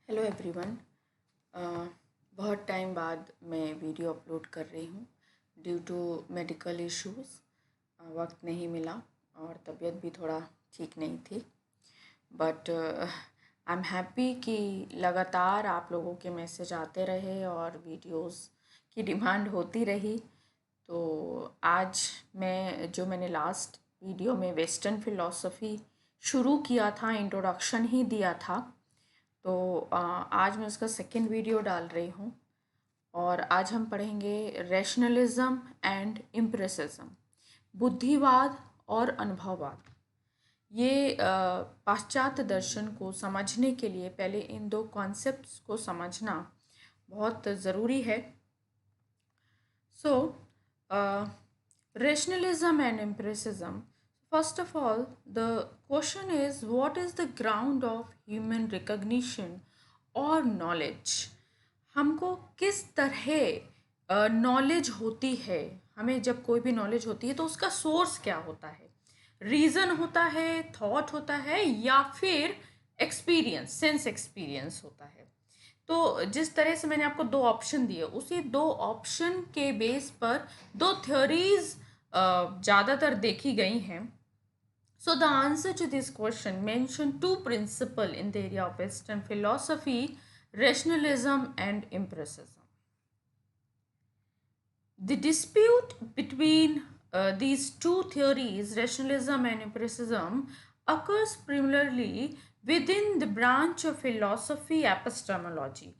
Hello everyone. बहुत time बाद मैं वीडियो अपलोड कर रही हूँ ड्यू टू मेडिकल इश्यूज़। वक्त नहीं मिला और तबीयत भी थोड़ा ठीक नहीं थी। बट आई एम हैप्पी कि लगातार आप लोगों के मैसेज आते रहे और वीडियोस की डिमांड होती रही। तो आज मैंने लास्ट वीडियो में वेस्टर्न फ़िलॉसफ़ी शुरू किया था, इंट्रोडक्शन ही दिया था। तो आज मैं उसका सेकेंड वीडियो डाल रही हूँ और आज हम पढ़ेंगे रैशनलिज्म एंड इम्प्रेसिज्म, बुद्धिवाद और अनुभववाद। ये पाश्चात्य दर्शन को समझने के लिए पहले इन दो कॉन्सेप्ट्स को समझना बहुत ज़रूरी है। सो rationalism and empiricism. First of all, the question is what is the ground of human recognition or knowledge? हमको किस तरह नॉलेज होती है, हमें जब कोई भी नॉलेज होती है तो उसका सोर्स क्या होता है? रीज़न होता है, थॉट होता है या फिर एक्सपीरियंस, सेंस एक्सपीरियंस होता है। तो जिस तरह से मैंने आपको दो ऑप्शन दिए, उसी दो ऑप्शन के बेस पर दो थ्योरीज ज़्यादातर देखी गई हैं। So the answer to this question mention two principles in the area of Western philosophy: rationalism and empiricism. The dispute between these two theories, rationalism and empiricism, occurs primarily within the branch of philosophy epistemology.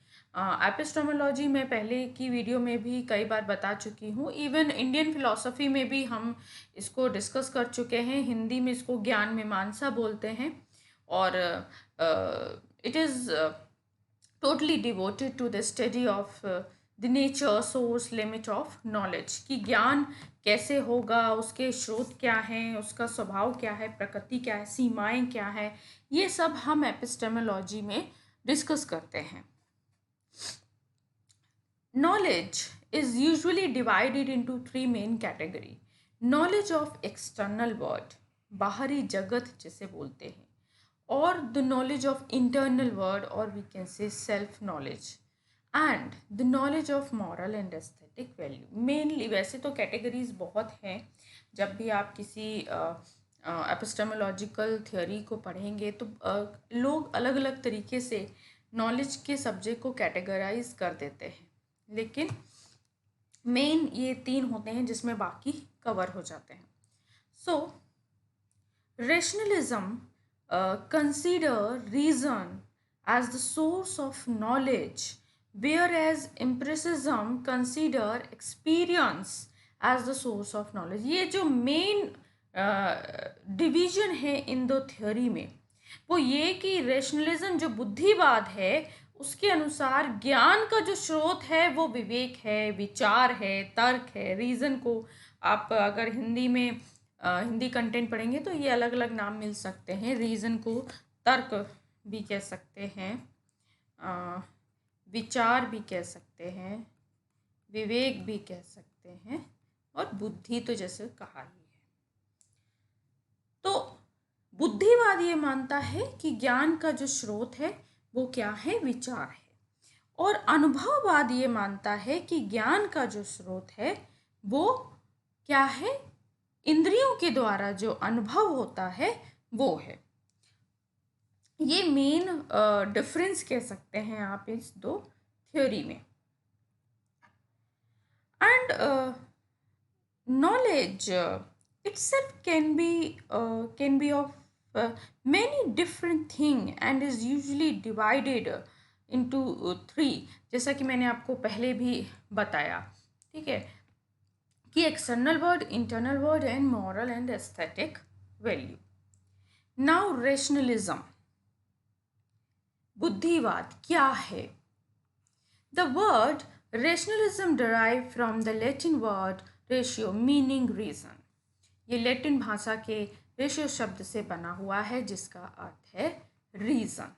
Epistemology मैं पहले की video में भी कई बार बता चुकी हूँ। Even Indian philosophy में भी हम इसको डिस्कस कर चुके हैं। हिंदी में इसको ज्ञान मीमांसा बोलते हैं और it is totally devoted to the study of the nature, source, limit of knowledge, कि ज्ञान कैसे होगा, उसके स्रोत क्या हैं, उसका स्वभाव क्या है, प्रकृति क्या है, सीमाएं क्या है, ये सब हम एपिस्टेमोलॉजी में डिस्कस करते हैं। Knowledge is usually divided into three main category. Knowledge of external world, बाहरी जगत जिसे बोलते हैं, और the knowledge of internal world, or we can say self knowledge, and the knowledge of moral and aesthetic value. Mainly वैसे तो categories बहुत हैं। जब भी आप किसी एपिस्टेमोलॉजिकल थ्योरी को पढ़ेंगे तो लोग अलग अलग तरीके से नॉलेज के सब्जेक्ट को कैटेगराइज कर देते हैं, लेकिन मेन ये तीन होते हैं जिसमें बाकी कवर हो जाते हैं। So rationalism consider reason as the source of knowledge, whereas empiricism consider experience as the source of knowledge. ये जो मेन डिवीजन है इन दो थ्योरी में वो ये कि रेशनलिज्म जो बुद्धिवाद है उसके अनुसार ज्ञान का जो स्रोत है वो विवेक है, विचार है, तर्क है। रीज़न को आप अगर हिंदी में हिंदी कंटेंट पढ़ेंगे तो ये अलग अलग नाम मिल सकते हैं। रीज़न को तर्क भी कह सकते हैं, विचार भी कह सकते हैं, विवेक भी कह सकते हैं, और बुद्धि तो जैसे कहा ही है। तो बुद्धिवाद ये मानता है कि ज्ञान का जो स्रोत है वो क्या है, विचार है, और अनुभववाद ये मानता है कि ज्ञान का जो स्रोत है वो क्या है, इंद्रियों के द्वारा जो अनुभव होता है वो है। ये मेन डिफरेंस कह सकते हैं आप इस दो थ्योरी में। And knowledge itself can be of many different thing and is usually divided into three, जैसा कि मैंने आपको पहले भी बताया, ठीक है, कि external word, internal word and moral and aesthetic value. Now rationalism, बुद्धिवाद क्या है? The word rationalism derive from the Latin word ratio meaning reason. ये लैटिन भाषा के रेशियो शब्द से बना हुआ है जिसका अर्थ है reason.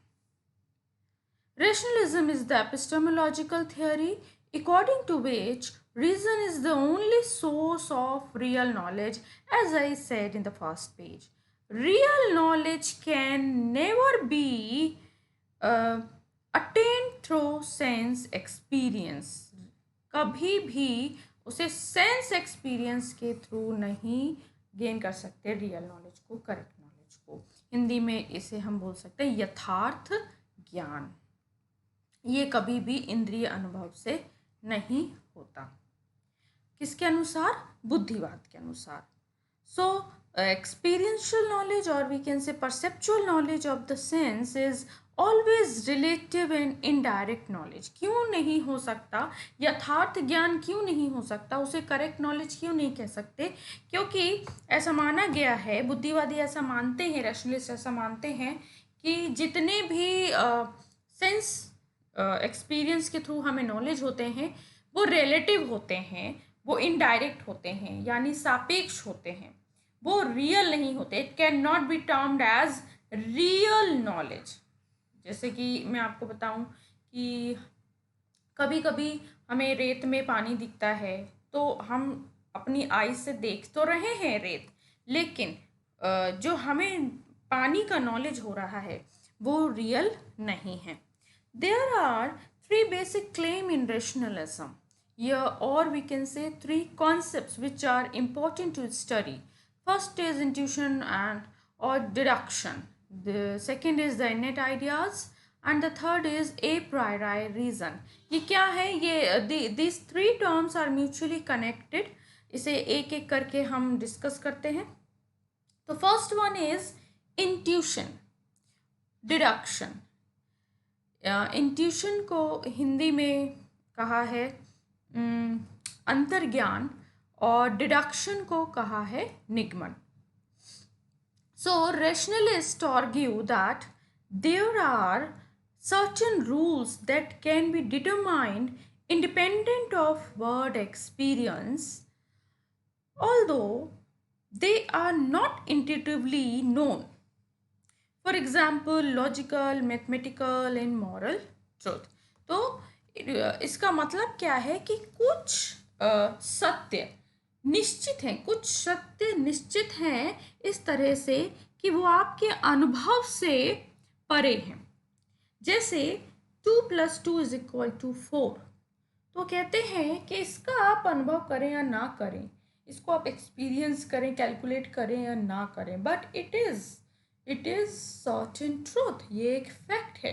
Rationalism is the epistemological theory according to which reason is the only source of real knowledge. As I said in the first page, real knowledge can never be attain through sense experience, कभी भी उसे sense experience के through नहीं gain कर सकते real knowledge को, correct knowledge को। हिंदी में इसे हम बोल सकते हैं यथार्थ ज्ञान। ये कभी भी इंद्रिय अनुभव से नहीं होता। किसके अनुसार? बुद्धिवाद के अनुसार। सो एक्सपीरियंशियल नॉलेज और we can say perceptual knowledge of the sense is always relative and indirect knowledge. क्यों नहीं हो सकता? यथार्थ ज्ञान क्यों नहीं हो सकता? उसे करेक्ट नॉलेज क्यों नहीं कह सकते? क्योंकि ऐसा माना गया है, बुद्धिवादी ऐसा मानते हैं, रैशनलिस्ट ऐसा मानते हैं कि जितने भी सेंस एक्सपीरियंस के थ्रू हमें नॉलेज होते हैं वो रिलेटिव होते हैं, वो इनडायरेक्ट होते हैं, यानी सापेक्ष होते हैं, वो रियल नहीं होते। It can not be termed as real knowledge. जैसे कि मैं आपको बताऊं कि कभी कभी हमें रेत में पानी दिखता है तो हम अपनी आई से देख तो रहे हैं रेत, लेकिन जो हमें पानी का नॉलेज हो रहा है वो रियल नहीं है। There are three basic claim in rationalism, or we can say three concepts which are important to study. First is intuition and or deduction. The second is the innate ideas and the third is a priori reason. ये क्या है? ये these three terms are mutually connected. इसे एक एक करके हम discuss करते हैं। तो first one is intuition, deduction. Intuition को हिंदी में कहा है अंतर्ज्ञान और डिडक्शन को कहा है निगमन। So rationalists argue that there are certain rules that can be determined independent of word experience, although they are not intuitively known. For example, logical, mathematical and moral truth. तो इसका मतलब क्या है कि कुछ सत्य निश्चित हैं, कुछ सत्य निश्चित हैं इस तरह से कि वो आपके अनुभव से परे हैं। जैसे 2 + 2 = 4। तो कहते हैं कि इसका आप अनुभव करें या ना करें, इसको आप एक्सपीरियंस करें, कैलकुलेट करें या ना करें, but it is certain truth, ये एक फैक्ट है।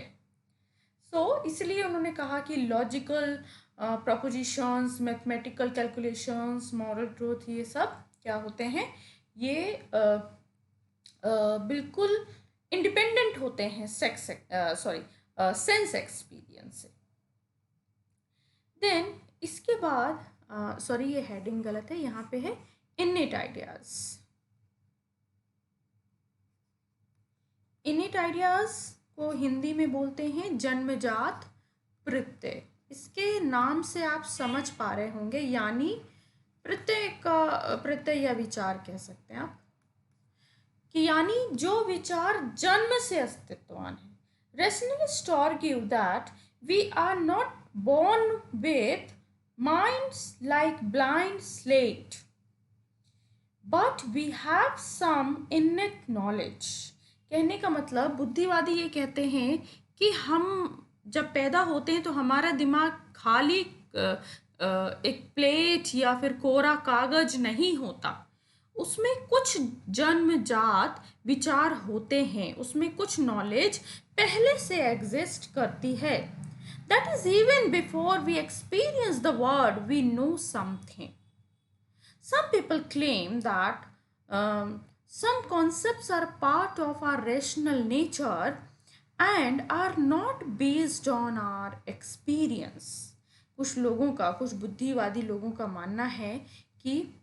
सो इसलिए उन्होंने कहा कि logical propositions, mathematical calculations, moral truth, ये सब क्या होते हैं? ये बिल्कुल इंडिपेंडेंट होते हैं सेंस एक्सपीरियंस से। देन इसके बाद सॉरी ये हेडिंग गलत है, यहाँ पे है इनेट आइडियाज। इनेट आइडियाज को हिंदी में बोलते हैं जन्मजात प्रत्यय। इसके नाम से आप समझ पा रहे होंगे, यानी प्रत्यय या विचार कह सकते हैं आप, कि यानी जो विचार जन्म से अस्तित्ववान है। Rationalists argue that we are not born with minds like blank slate, but we have some innate knowledge. कहने का मतलब बुद्धिवादी ये कहते हैं कि हम जब पैदा होते हैं तो हमारा दिमाग खाली एक प्लेट या फिर कोरा कागज नहीं होता, उसमें कुछ जन्मजात विचार होते हैं, उसमें कुछ नॉलेज पहले से एग्जिस्ट करती है। That is even before we experience the word we know something. Some people claim that some concepts are part of our rational nature and are not based on our experience. कुछ लोगों का, कुछ बुद्धिवादी लोगों का मानना है कि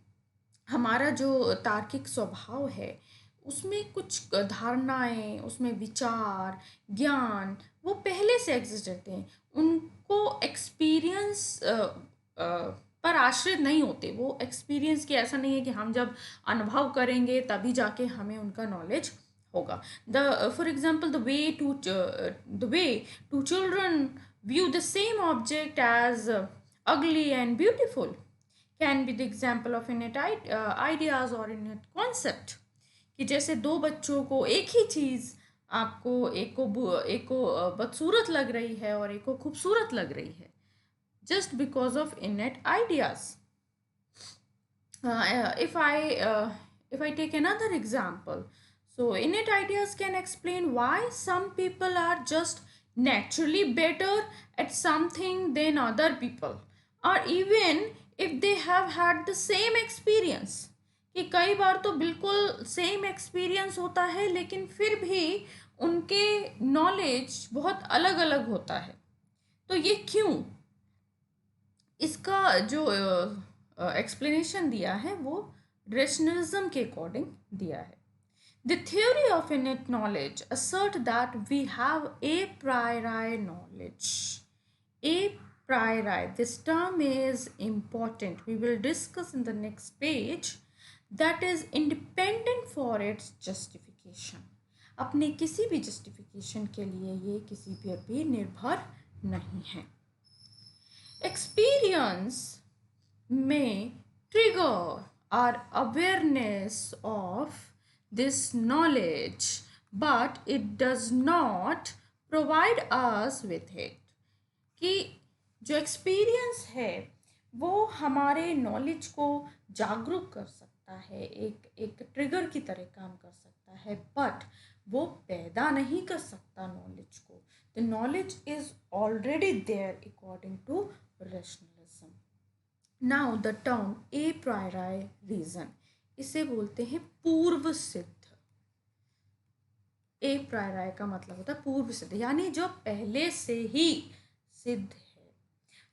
हमारा जो तार्किक स्वभाव है उसमें कुछ धारणाएं, उसमें विचार, ज्ञान वो पहले से एग्जिस्ट रहते हैं, उनको एक्सपीरियंस पर आश्रित नहीं होते। वो एक्सपीरियंस की ऐसा नहीं है कि हम जब अनुभव करेंगे तभी जाके हमें उनका नॉलेज होगा। For example the way two children view the same object as ugly and beautiful can be the example of innate ideas or innate concept। कि जैसे दो बच्चों को एक ही चीज़ आपको एक को बदसूरत लग रही है और एक को खूबसूरत लग रही है, just because of innate ideas. Uh, if I uh, if I take another example, so innate ideas can explain why some people are just naturally better at something than other people, or even if they have had the same experience. कि कई बार तो बिल्कुल same experience होता है लेकिन फिर भी उनके नॉलेज बहुत अलग अलग होता है। तो ये क्यों? इसका जो एक्सप्लेनेशन दिया है वो रेशनलिज्म के अकॉर्डिंग दिया है। The theory of इनेट knowledge assert that we have a priori knowledge. A priori, this term is important, we will discuss in the next page, that is independent for its justification. अपने किसी भी justification के लिए ये किसी पर भी निर्भर नहीं है। Experience may trigger our awareness of this knowledge, but it does not provide us with it. कि जो एक्सपीरियंस है वो हमारे नॉलेज को जागरूक कर सकता है, एक ट्रिगर की तरह काम कर सकता है, बट वो पैदा नहीं कर सकता नॉलेज को। The knowledge is already there according to rationalism. Now the term a priori reason, इसे बोलते हैं पूर्व सिद्ध। ए प्रायराय का मतलब होता है पूर्व सिद्ध, यानी जो पहले से ही सिद्ध है।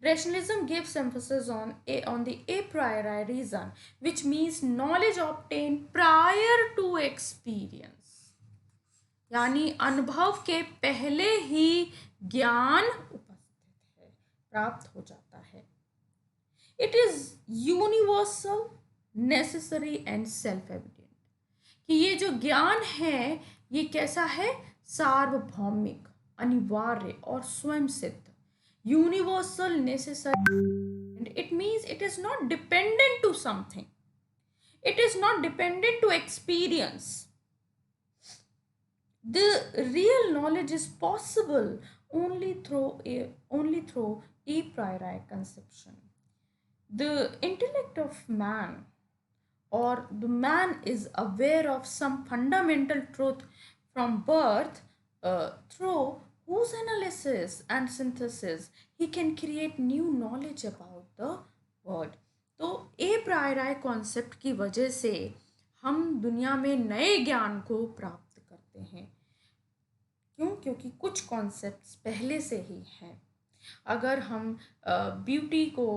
Rationalism gives emphasis on the a priori reason, which means knowledge obtained prior to experience, यानी अनुभव के पहले ही ज्ञान उपस्थित है, प्राप्त हो जाता है। It is universal, necessary and self evident, कि ये जो ज्ञान है ये कैसा है? सार्वभौमिक, अनिवार्य और स्वयं सिद्ध। Universal, necessary, and it means it is not dependent to something, it is not dependent to experience. The real knowledge is possible only through a priori conception. The intellect of man, or the man is aware of some fundamental truth from birth, through whose analysis and synthesis he can create new knowledge about the world. तो ए प्रायराय concept की वजह से हम दुनिया में नए ज्ञान को प्राप्त करते हैं। क्यों? क्योंकि कुछ कॉन्सेप्ट्स पहले से ही हैं। अगर हम ब्यूटी को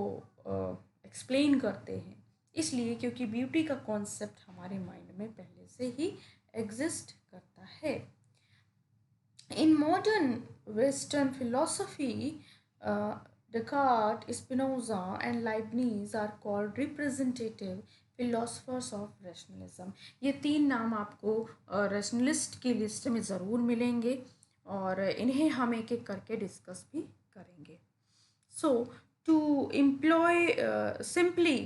एक्सप्लेन करते हैं इसलिए क्योंकि ब्यूटी का कॉन्सेप्ट हमारे माइंड में पहले से ही एग्जिस्ट करता है। In modern western philosophy, Descartes, Spinoza and Leibniz are called representative philosophers of rationalism. ये तीन नाम आपको रैशनलिस्ट की लिस्ट में ज़रूर मिलेंगे और इन्हें हम एक एक करके डिस्कस भी करेंगे। So to employ simply,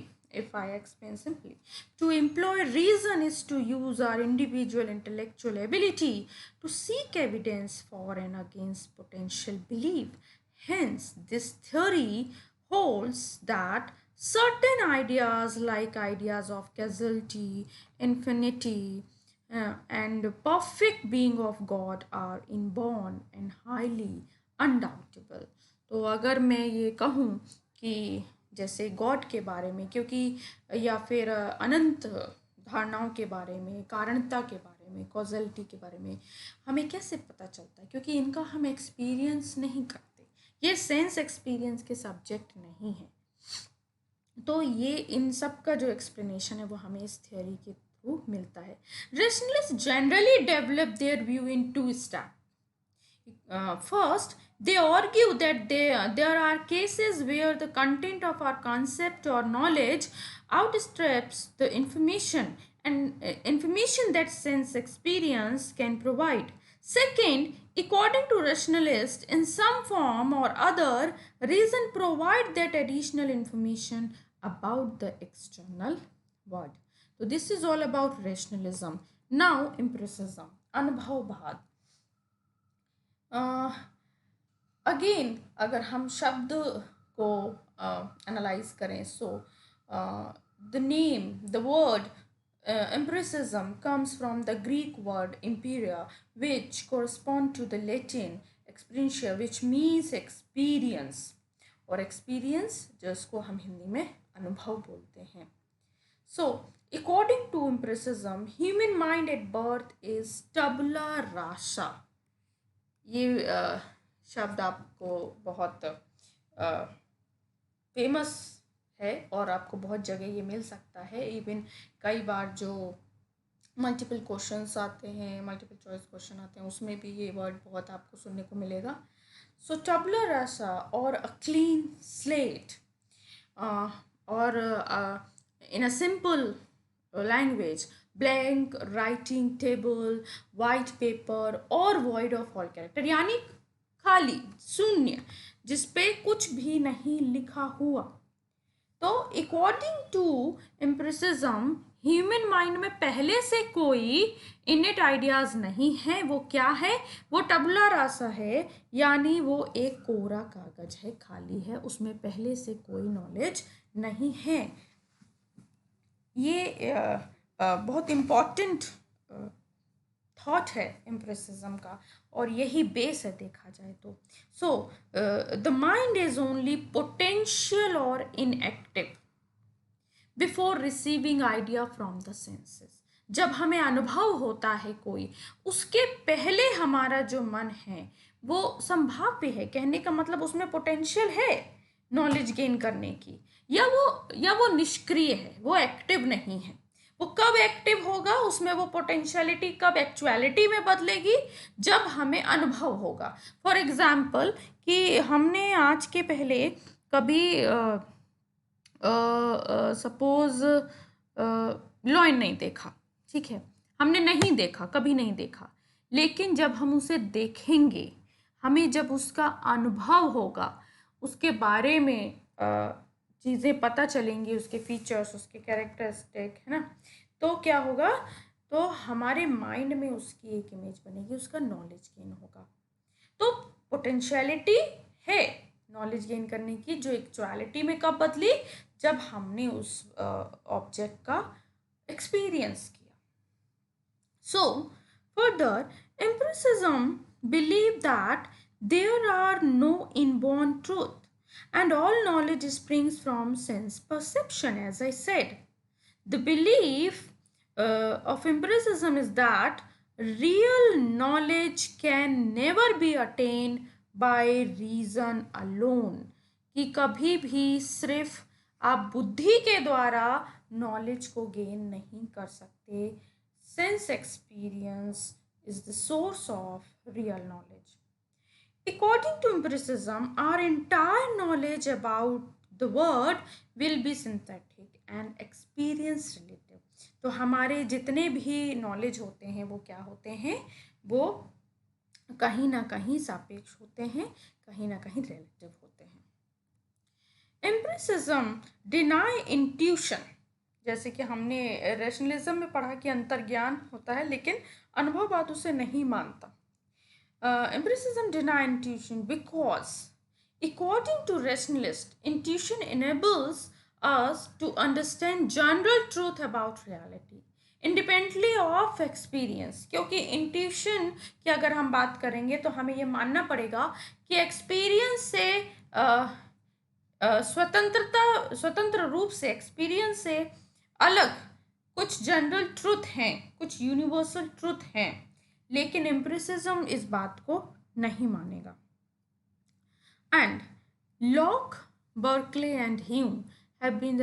if I explain simply, to employ reason is to use our individual intellectual ability to seek evidence for and against potential belief. Hence, this theory holds that certain ideas, like ideas of causality, infinity, and perfect being of God, are inborn and highly undoubtable. तो अगर मैं ये कहूँ कि जैसे God के बारे में, क्योंकि या फिर अनंत धारणाओं के बारे में, कारणता के बारे में, कॉजलिटी के बारे में हमें कैसे पता चलता है? क्योंकि इनका हम एक्सपीरियंस नहीं करते, ये सेंस एक्सपीरियंस के सब्जेक्ट नहीं है। तो ये इन सब का जो एक्सप्लेनेशन है वो हमें इस थियोरी के थ्रू मिलता है। Rationalist generally develop their view in two step. First, they argue that there are cases where the content of our concept or knowledge outstrips the information and information that sense experience can provide. Second, according to rationalists, in some form or other, reason provide that additional information about the external world. So this is all about rationalism. Now, empiricism, अनुभववाद। Again अगर हम शब्द को analyse करें, so the name, the word empiricism comes from the Greek word imperia, which correspond to the Latin experientia, which means experience, और experience जिसको हम हिंदी में अनुभव बोलते हैं. So, according to empiricism, human mind at birth is tabula rasa. ये शब्द आपको बहुत फेमस है और आपको बहुत जगह ये मिल सकता है. इवन कई बार जो मल्टीपल क्वेश्चंस आते हैं, मल्टीपल चॉइस क्वेश्चन आते हैं, उसमें भी ये वर्ड बहुत आपको सुनने को मिलेगा. सो tabula rasa और a clean slate, और in a simple language, blank writing table, white paper और void of all character, यानी खाली, शून्य, जिसपे कुछ भी नहीं लिखा हुआ. तो according to empiricism human mind में पहले से कोई इनेट आइडियाज नहीं है. वो क्या है? वो टबला रासा है, यानी वो एक कोरा कागज है, खाली है, उसमें पहले से कोई नॉलेज नहीं है. ये बहुत इम्पॉर्टेंट थॉट है एम्पिरिसिज्म का, और यही बेस है देखा जाए तो. So the mind is only potential और inactive before receiving idea from the senses. जब हमें अनुभव होता है कोई, उसके पहले हमारा जो मन है वो संभाव्य है. कहने का मतलब उसमें पोटेंशियल है नॉलेज गेन करने की, या वो निष्क्रिय है, वो एक्टिव नहीं है. वो कब एक्टिव होगा, उसमें वो पोटेंशियलिटी कब एक्चुअलिटी में बदलेगी, जब हमें अनुभव होगा. फॉर एग्जाम्पल कि हमने आज के पहले कभी सपोज लॉयन नहीं देखा, ठीक है, हमने नहीं देखा, कभी नहीं देखा, लेकिन जब हम उसे देखेंगे, हमें जब उसका अनुभव होगा, उसके बारे में चीज़ें पता चलेंगी, उसके फीचर्स, उसके कैरेक्टरिस्टिक, है ना, तो क्या होगा, तो हमारे माइंड में उसकी एक इमेज बनेगी, उसका नॉलेज गेन होगा. तो पोटेंशियलिटी है नॉलेज गेन करने की, जो एक्चुअलिटी में कब बदली, जब हमने उस ऑब्जेक्ट का एक्सपीरियंस किया. So further empiricism believe that there are no inborn truth and all knowledge springs from sense perception. As I said, the belief of empiricism is that real knowledge can never be attained by reason alone. कि कभी भी सिर्फ आप बुद्धि के द्वारा knowledge को gain नहीं कर सकते. Sense experience is the source of real knowledge. According to empiricism, our entire knowledge about the world will be synthetic and experience relative. तो हमारे जितने भी नॉलेज होते हैं वो क्या होते हैं, वो कहीं ना कहीं सापेक्ष होते हैं, कहीं ना कहीं रिलेटिव होते हैं. एम्पिरिसिज्म डिनाई इंट्यूशन, जैसे कि हमने रैशनलिज्म में पढ़ा कि अंतर्ज्ञान होता है, लेकिन अनुभववाद उसे नहीं मानता. Empiricism deny intuition because, according to rationalists, intuition enables us to understand general truth about reality independently of experience. क्योंकि इंट्यूशन की अगर हम बात करेंगे तो हमें ये मानना पड़ेगा कि एक्सपीरियंस से स्वतंत्र रूप से, एक्सपीरियंस से अलग कुछ जनरल ट्रूथ हैं, कुछ यूनिवर्सल ट्रूथ हैं, लेकिन एम्पिरिसिज्म इस बात को नहीं मानेगा. And Locke, Berkeley and Hume have been the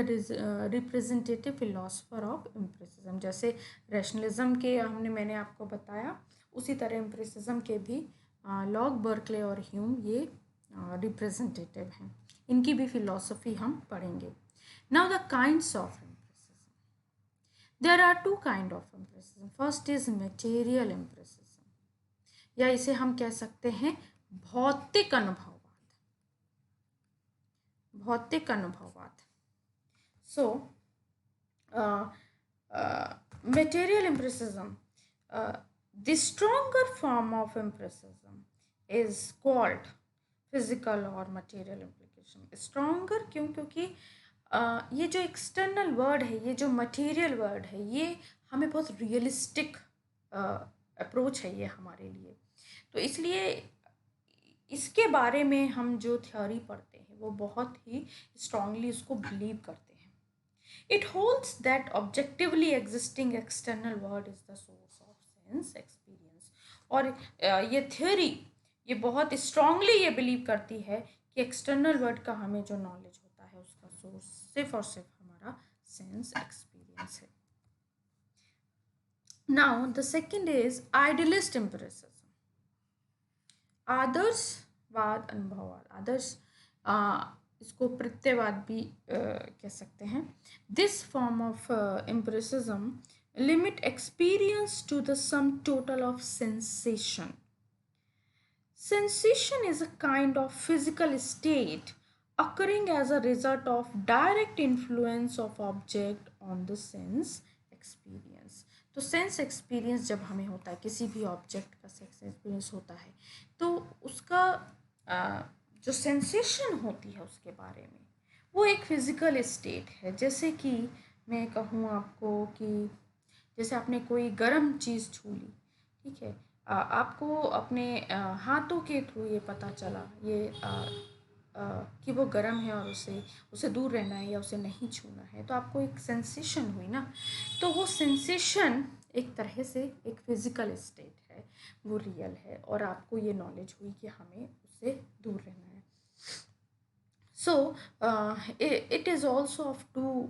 representative philosopher of empiricism. जैसे रैशनलिज्म के मैंने आपको बताया, उसी तरह एम्पिरिसिज्म के भी लॉक, बर्कले और ह्यूम ये रिप्रेजेंटेटिव हैं. इनकी भी फिलोसफी हम पढ़ेंगे. Now the kinds of There are two kinds of empiricism. First is material empiricism, या इसे हम कह सकते हैं भौतिक अनुभववाद. भौतिक अनुभववाद. So, material empiricism, the stronger form of empiricism, is called physical or material implication. Stronger क्यों? क्योंकि ये जो एक्सटर्नल वर्ड है, ये जो मटेरियल वर्ड है, ये हमें बहुत रियलिस्टिक अप्रोच है ये हमारे लिए। तो इसलिए इसके बारे में हम जो थ्योरी पढ़ते हैं वो बहुत ही स्ट्रांगली उसको बिलीव करते हैं। It holds that objectively existing external word is the source of sense experience. और ये थ्योरी ये बहुत स्ट्रांगली ये बिलीव करती है कि एक्सटर्नल वर्ड का हमें जो नॉलेज होता है उसका सोर्स सिर्फ और सिर्फ हमारा सेंस एक्सपीरियंस है। Now the second is idealist empiricism. आदर्शवाद अनुभववाद, आदर्श इसको प्रत्ययवाद भी कह सकते हैं। This form of empiricism limit experience to the sum total of sensation. Sensation is a kind of physical state occurring as a result of direct influence of object on the sense experience. तो sense experience जब हमें होता है, किसी भी object का sense experience होता है, तो उसका जो सेंसेशन होती है उसके बारे में वो एक फिज़िकल स्टेट है। जैसे कि मैं कहूँ आपको कि जैसे आपने कोई गर्म चीज़ छू ली, ठीक है, आपको अपने हाथों के थ्रू ये पता चला कि वो गर्म है और उसे दूर रहना है या उसे नहीं छूना है, तो आपको एक सेंसेशन हुई ना। तो वो सेंसेशन एक तरह से एक फिज़िकल स्टेट है, वो रियल है, और आपको ये नॉलेज हुई कि हमें उससे दूर रहना है। So it is also of two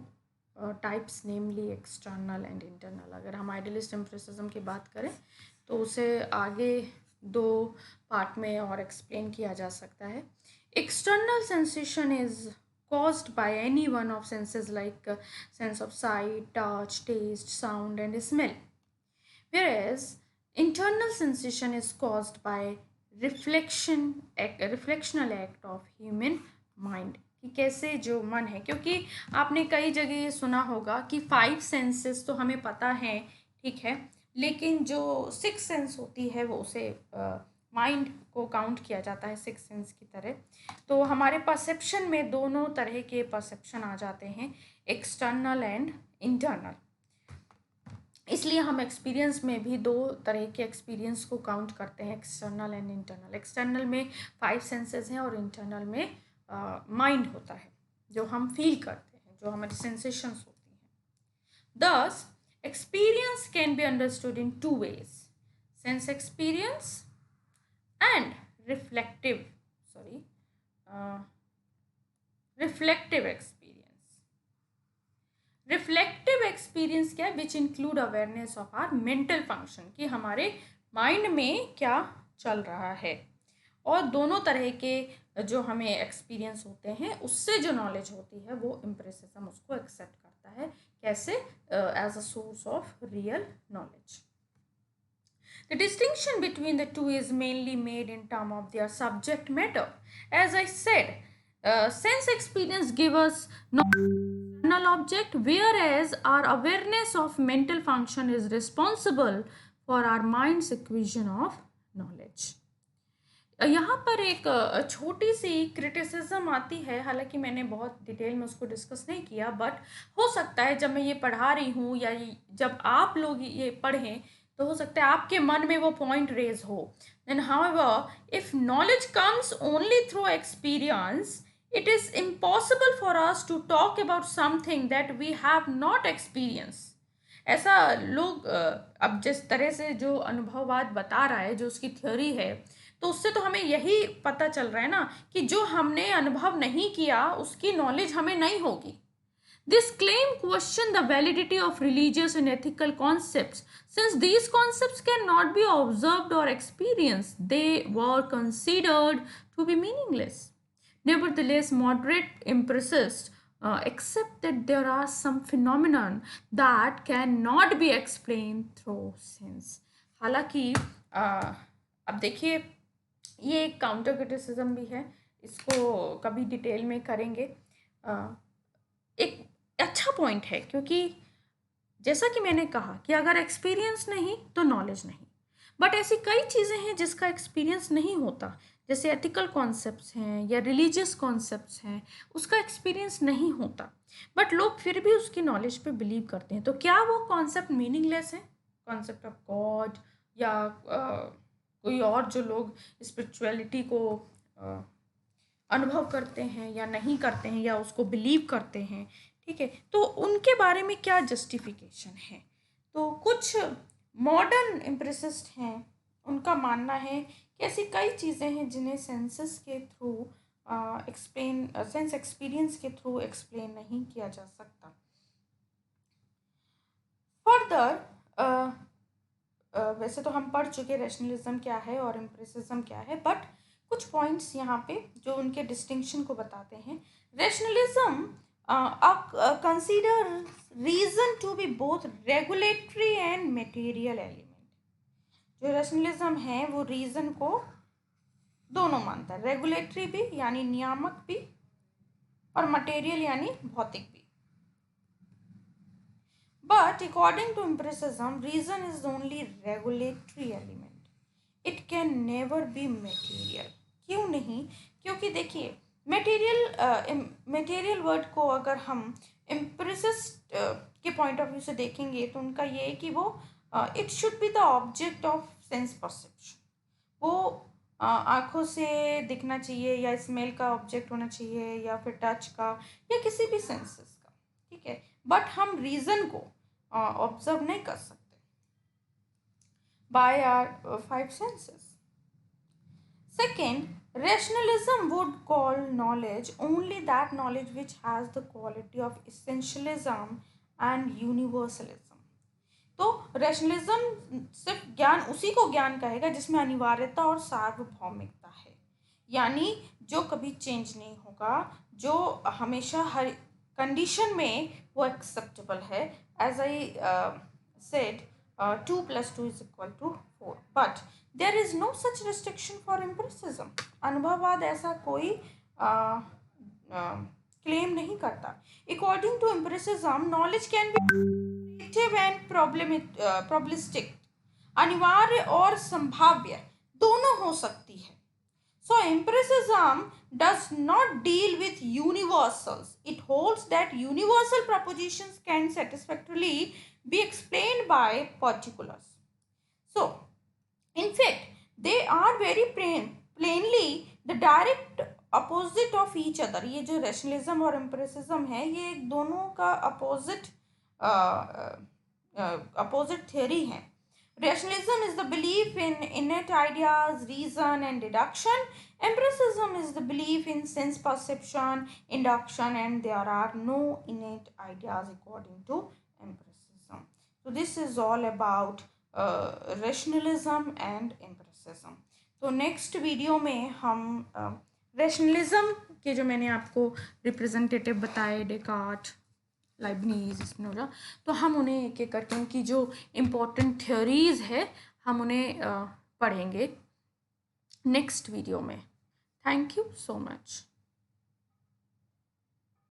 types, namely external and internal. अगर हम आइडियलिस्ट एम्पिरिसिज्म की बात करें तो उसे आगे दो पार्ट में और एक्सप्लेन किया जा सकता है। External sensation is caused by any one of senses like sense of sight, touch, taste, sound and smell, whereas internal sensation is caused by reflectional act of human mind, कि कैसे जो मन है, क्योंकि आपने कई जगह ये सुना होगा कि 5 सेंसेस तो हमें पता है, ठीक है, लेकिन जो 6 सेंस होती है वो उसे माइंड को काउंट किया जाता है 6 सेंस की तरह। तो हमारे परसेप्शन में दोनों तरह के परसेप्शन आ जाते हैं, एक्सटर्नल एंड इंटरनल। इसलिए हम एक्सपीरियंस में भी दो तरह के एक्सपीरियंस को काउंट करते हैं, एक्सटर्नल एंड इंटरनल। एक्सटर्नल में 5 सेंसेस हैं और इंटरनल में माइंड होता है, जो हम फील करते हैं, जो हमारी सेंसेशंस होती हैं। Thus, experience can be understood in 2 ways: sense experience and reflective experience. Reflective experience क्या है? Which include awareness of our mental function, कि हमारे माइंड में क्या चल रहा है। और दोनों तरह के जो हमें एक्सपीरियंस होते हैं उससे जो नॉलेज होती है वो एम्पिरिसिज्म उसको एक्सेप्ट करता है, कैसे? As a source of real knowledge. The distinction between the two is mainly made in terms of their subject matter. As I said, sense experience give us external object, whereas our awareness of mental function is responsible for our mind's acquisition of knowledge. यहाँ पर एक छोटी सी criticism आती है, हालांकि मैंने बहुत detail में उसको डिस्कस नहीं किया, बट हो सकता है जब मैं ये पढ़ा रही हूँ या जब आप लोग ये पढ़ें तो हो सकता है आपके मन में वो पॉइंट रेज हो। Then however if knowledge comes only through experience, it is impossible for us to talk about something that we have not experience. ऐसा लोग अब जिस तरह से जो अनुभववाद बता रहा है, जो उसकी थ्योरी है, तो उससे तो हमें यही पता चल रहा है ना कि जो हमने अनुभव नहीं किया उसकी नॉलेज हमें नहीं होगी। This claim question the validity of religious and ethical concepts. Since these concepts cannot be observed or experienced, they were considered to be meaningless. Nevertheless, moderate empiricists accept that there are some phenomena that cannot be explained through sense. हालांकि अब देखिए ये एक counter criticism भी है, इसको कभी detail में करेंगे। एक अच्छा पॉइंट है, क्योंकि जैसा कि मैंने कहा कि अगर एक्सपीरियंस नहीं तो नॉलेज नहीं, बट ऐसी कई चीज़ें हैं जिसका एक्सपीरियंस नहीं होता, जैसे एथिकल कॉन्सेप्ट्स हैं या रिलीजियस कॉन्सेप्ट्स हैं, उसका एक्सपीरियंस नहीं होता, बट लोग फिर भी उसकी नॉलेज पे बिलीव करते हैं। तो क्या वो कॉन्सेप्ट मीनिंगलेस है? कॉन्सेप्ट ऑफ गॉड या कोई और जो लोग स्पिरिचुअलिटी को अनुभव करते हैं या नहीं करते हैं या उसको बिलीव करते हैं, ठीक है, तो उनके बारे में क्या जस्टिफिकेशन है? तो कुछ मॉडर्न एम्पिरिसिस्ट हैं, उनका मानना है कि ऐसी कई चीज़ें हैं जिन्हें सेंसेस के थ्रू सेंस एक्सपीरियंस के थ्रू एक्सप्लेन नहीं किया जा सकता। फर्दर वैसे तो हम पढ़ चुके रैशनलिज्म क्या है और एम्पिरिसिज्म क्या है, बट कुछ पॉइंट्स यहाँ पे जो उनके डिस्टिंक्शन को बताते हैं। Rationalism consider reason to be both regulatory and material element. जो रैशनलिज्म है वो रीजन को दोनों मानता है, रेगुलेटरी भी यानी नियामक भी, और मटेरियल यानी भौतिक भी। But according to empiricism, reason is only regulatory element. It can never be material. क्यों नहीं? क्योंकि देखिए मटेरियल वर्ड को अगर हम एम्पिरिसिस्ट के पॉइंट ऑफ व्यू से देखेंगे तो उनका ये है कि वो it should be the object of sense perception. वो आँखों से दिखना चाहिए या स्मेल का ऑब्जेक्ट होना चाहिए या फिर टच का या किसी भी सेंसेस का, ठीक है, बट हम रीज़न को ऑब्जर्व नहीं कर सकते by our 5 senses. Second, rationalism would call knowledge only that knowledge which has the quality of essentialism and universalism. तो रैशनलिज्म सिर्फ ज्ञान उसी को ज्ञान कहेगा जिसमें अनिवार्यता और सार्वभौमिकता है, यानी जो कभी चेंज नहीं होगा, जो हमेशा हर कंडीशन में वो एक्सेप्टेबल है। As I said 2 + 2 = 4, but there is no such restriction for empiricism. अनुभववाद ऐसा कोई क्लेम नहीं करता। According to empiricism, knowledge can be and probabilistic, अनिवार्य और संभाव्य दोनों हो सकती है। So empiricism does not deal with universals. It holds that universal propositions can satisfactorily be explained by particulars. So, in fact, they are very plainly the direct opposite of each other. ये जो rationalism और empiricism है, ये एक दोनों का opposite theory है। Rationalism is the belief in innate ideas, reason and deduction. Empiricism is the belief in sense perception, induction, and there are no innate ideas according to empiricism. So this is all about rationalism and empiricism. तो next video में हम rationalism के जो मैंने आपको representative बताए, Descartes, Leibniz, Spinoza, तो हम उन्हें एक एक करके उनकी जो इम्पोर्टेंट थ्योरीज है हम उन्हें पढ़ेंगे नेक्स्ट वीडियो में। Thank you so much.